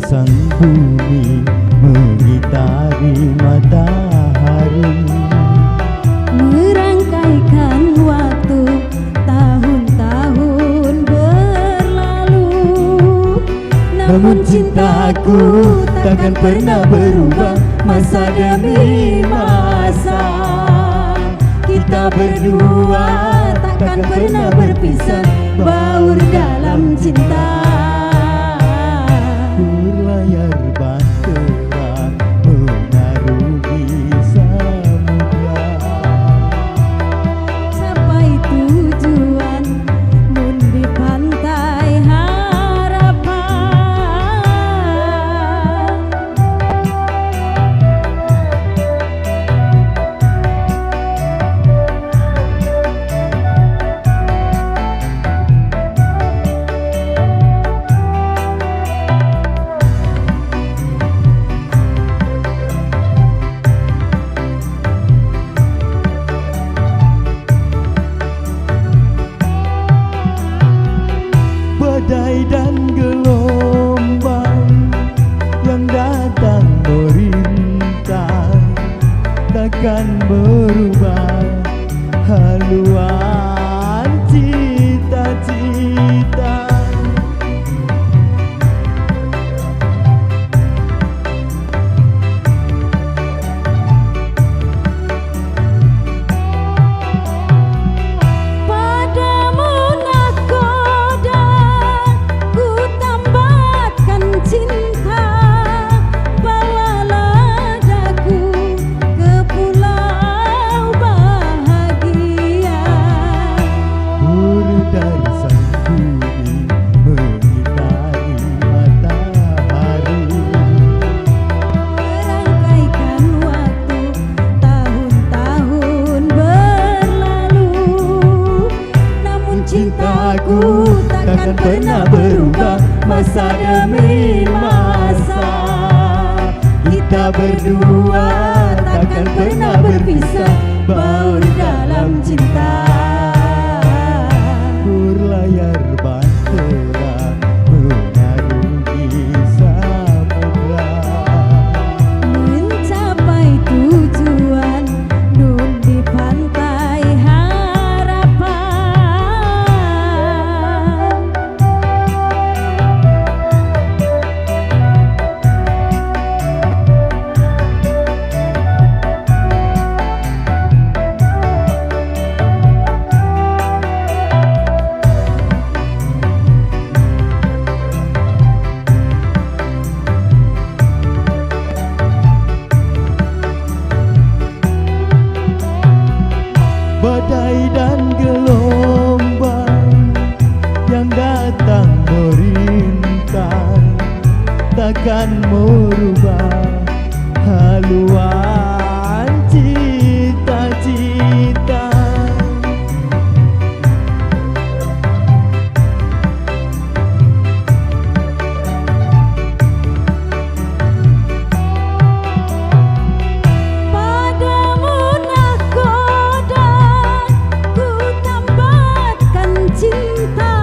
sang bumi mengitari matahari, merangkaikan waktu tahun-tahun berlalu. namun cintaku takkan pernah berubah masa demi masa. Kita berdua takkan pernah berpisah, baur dalam cinta. Berlayar bahtera mengarungi samudra, Capai tujuan nun di pantai harapan. badai dan gelombang yang datang merintang takkan merubah haluan cita-cita. Padamu nahkoda ku tambatkan cinta, bawalah daku ke pulau bahagia. Dari sang bumi mengitari matahari, Merangkaikan waktu tahun-tahun berlalu. Namun cintaku takkan pernah berubah masa demi masa. kita berdua takkan pernah berpisah, baur dalam cinta. berlayar bahtera mengarungi samudra, Mencapai tujuan nun di pantai harapan. badai dan gelombang yang datang merintang takkan merubah haluan cita-cita. Padamu nahkoda ku tambatkan cinta,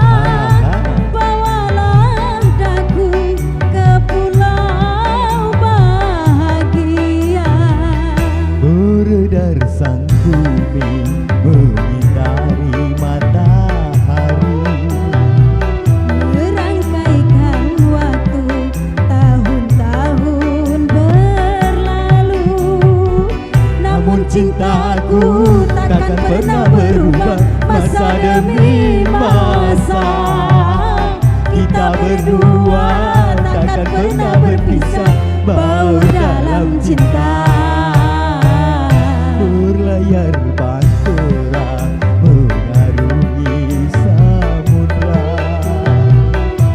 bawalah daku ke pulau bahagia. Beredar sang bumi mengitari matahari, Merangkaikan waktu tahun-tahun berlalu. namun cintaku takkan pernah berubah masa demi masa. Kita berdua takkan pernah berpisah, baur dalam cinta. Berlayar bahtera mengarungi samudra,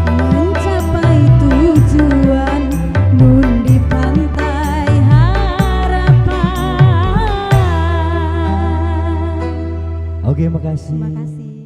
Mencapai tujuan nun di pantai harapan. Oke, makasih. Terima kasih.